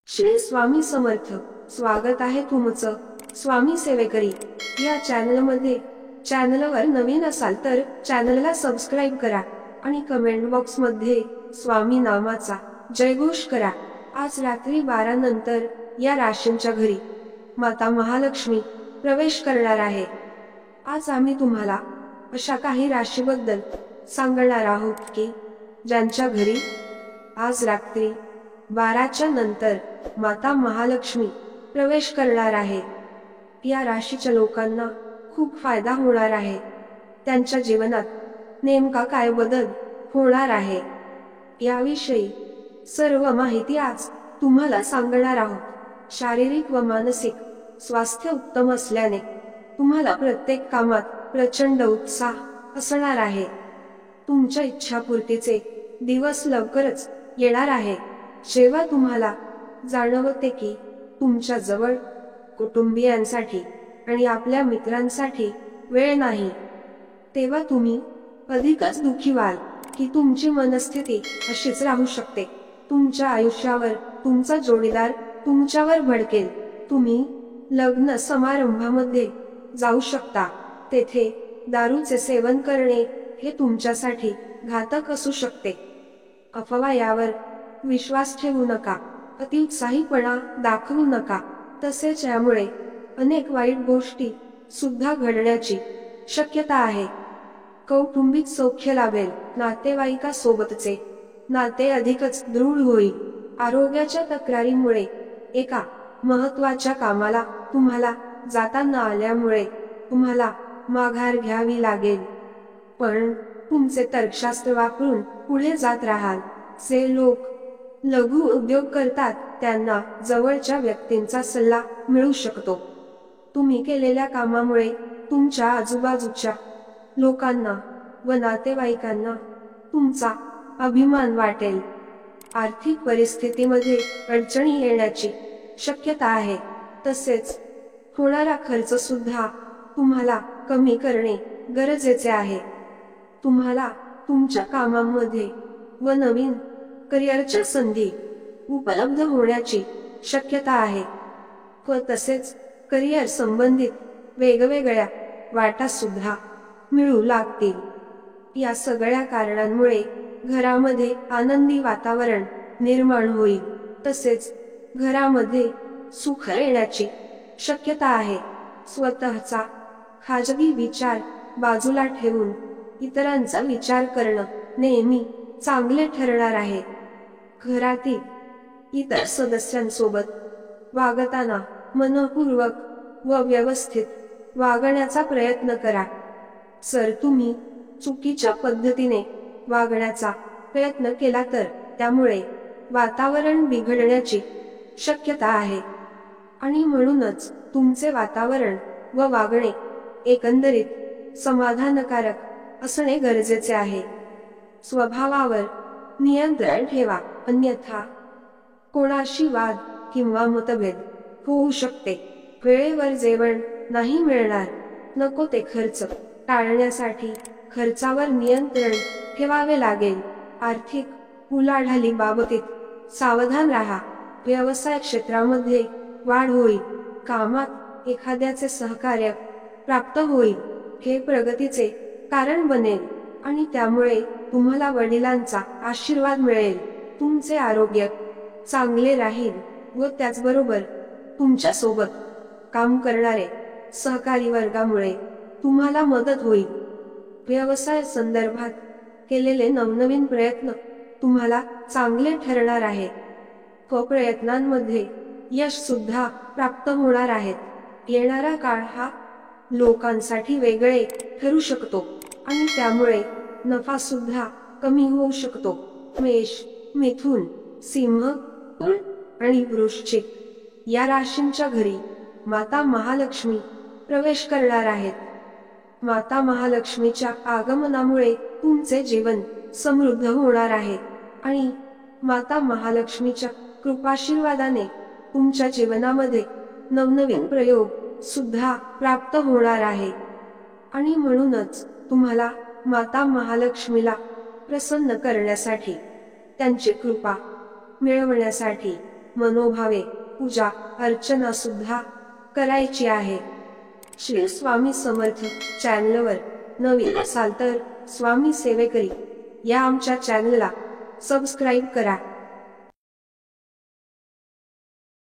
श्री स्वामी समर्थ. स्वागत आहे तुमचं स्वामी सेवेकरी या चॅनलवर नवीन असाल तर चॅनलला सबस्क्राईब करा आणि कमेंट बॉक्स मध्ये स्वामी नामाचा जयघोष करा. आज रात्री 12 नंतर या राशींच्या घरी माता महालक्ष्मी प्रवेश करणार आहे. आज आम्ही तुम्हाला अशा काही राशीबद्दल सांगणार आहोत की ज्यांच्या घरी आज रात्री 12च्या नंतर माता महालक्ष्मी प्रवेश करणार आहे. या राशीच्या लोकांना खूप फायदा होणार आहे. त्यांच्या जीवनात नेमका काय बदल होणार आहे याविषयी सर्व माहिती आज तुम्हाला सांगणार आहोत. शारीरिक व मानसिक स्वास्थ्य उत्तम असल्याने तुम्हाला प्रत्येक कामात प्रचंड उत्साह असणार आहे. तुमच्या इच्छापूर्तीचे दिवस लवकरच येणार आहे. जेव्हा तुम्हाला जाणवते की तुमच्या जवळ कुटुंबियांसाठी आणि आपल्या मित्रांसाठी वेळ नाही, तेव्हा तुम्ही अधिकच दुःखी व्हाल की तुमची मनस्थिती अशीच राहू शकते. तुमच्या आयुष्यावर तुमचा जोडीदार तुमच्यावर भडकेल. तुम्ही लग्न समारंभामध्ये जाऊ शकता. तेथे दारूचे सेवन करणे हे तुमच्यासाठी घातक असू शकते. अफवा यावर विश्वास ठेवू नका. अतिउत्साहीपणा दाखवू नका. तसेच यामुळे अनेक वाईट गोष्टी सुद्धा घडण्याची शक्यता आहे. कौटुंबिक सौख्य लाभेल. नातेवाईकासोबतचे नाते अधिकच दृढ होईल. आरोग्याच्या तक्रारीमुळे एका महत्त्वाच्या कामाला तुम्हाला जाता न आल्यामुळे तुम्हाला माघार घ्यावी लागेल, पण तुमचे तर्कशास्त्र वापरून पुढे जात राहाल. जे लोक लघु उद्योग करतात त्यांना जवळच्या व्यक्तींचा सल्ला मिळू शकतो. तुम्ही केलेल्या कामामुळे तुमच्या आजूबाजूच्या लोकांना व नातेवाईकांना तुमचा अभिमान वाटेल. आर्थिक परिस्थितीमध्ये अडचणी येण्याची शक्यता आहे. तसेच होणारा खर्च सुद्धा तुम्हाला कमी करणे गरजेचे आहे. तुम्हाला तुमच्या कामामध्ये व नवीन करिअरच्या संधी उपलब्ध होण्याची शक्यता आहे व तसेच करिअर संबंधित वेगवेगळ्या वाटा सुद्धा मिळू लागतील. या सगळ्या कारणांमुळे घरामध्ये आनंदी वातावरण निर्माण होईल. तसेच घरामध्ये सुख येण्याची शक्यता आहे. स्वतःचा खाजगी विचार बाजूला ठेवून इतरांचा विचार करणं नेहमी चांगले ठरणार आहे. घरातील इतर सदस्यांसोबत वागताना मनपूर्वक व व्यवस्थित वागण्याचा प्रयत्न करा. जर तुम्ही चुकीच्या पद्धतीने वागण्याचा प्रयत्न केला तर त्यामुळे वातावरण बिघडण्याची शक्यता आहे आणि म्हणूनच तुमचे वातावरण व वागणे एकंदरीत समाधानकारक असणे गरजेचे आहे. स्वभावावर नियंत्रण ठेवा, अन्यथा कोणाशी वाद किंवा मतभेद होऊ शकते. वेळेवर जेवण नाही मिळणार. नको ते खर्च टाळण्यासाठी खर्चावर नियंत्रण ठेवावे लागेल. आर्थिक उलाढालीबाबतीत सावधान राहा. व्यवसाय क्षेत्रामध्ये वाढ होईल. कामात एखाद्याचे सहकार्य प्राप्त होईल. हे प्रगतीचे कारण बनेल आणि त्यामुळे तुम्हाला वडिलांचा आशीर्वाद मिळेल. तुमचे आरोग्य चांगले राहील व त्याचबरोबर तुमच्या सोबत काम करणारे सहकारी वर्गामुळे तुम्हाला मदत होईल. व्यवसाय संदर्भात केलेले नवनवीन प्रयत्न तुम्हाला चांगले ठरणार आहेत व प्रयत्नांमध्ये यश सुद्धा प्राप्त होणार आहेत. येणारा काळ हा लोकांसाठी वेगळे ठरू शकतो आणि त्यामुळे नफा सुद्धा कमी होऊ शकतो. मेष, मिथुन, सिंह, तुळ आणि वृश्चिक या राशींच्या घरी माता महालक्ष्मी प्रवेश करणार आहेत. माता महालक्ष्मीच्या आगमनामुळे तुमचे जीवन समृद्ध होणार आहे आणि माता महालक्ष्मीच्या कृपाशीर्वादाने तुमच्या जीवनामध्ये नवनवीन प्रयोग सुद्धा प्राप्त होणार आहे आणि म्हणूनच तुम्हाला माता महालक्ष्मीला प्रसन्न करण्यासाठी, त्यांची कृपा मिळवण्यासाठी मनोभावे पूजा अर्चना सुद्धा करायची आहे। श्री स्वामी समर्थ चॅनलवर नवीन असाल तर स्वामी सेवेकरी या आमच्या चॅनलला सबस्क्राईब करा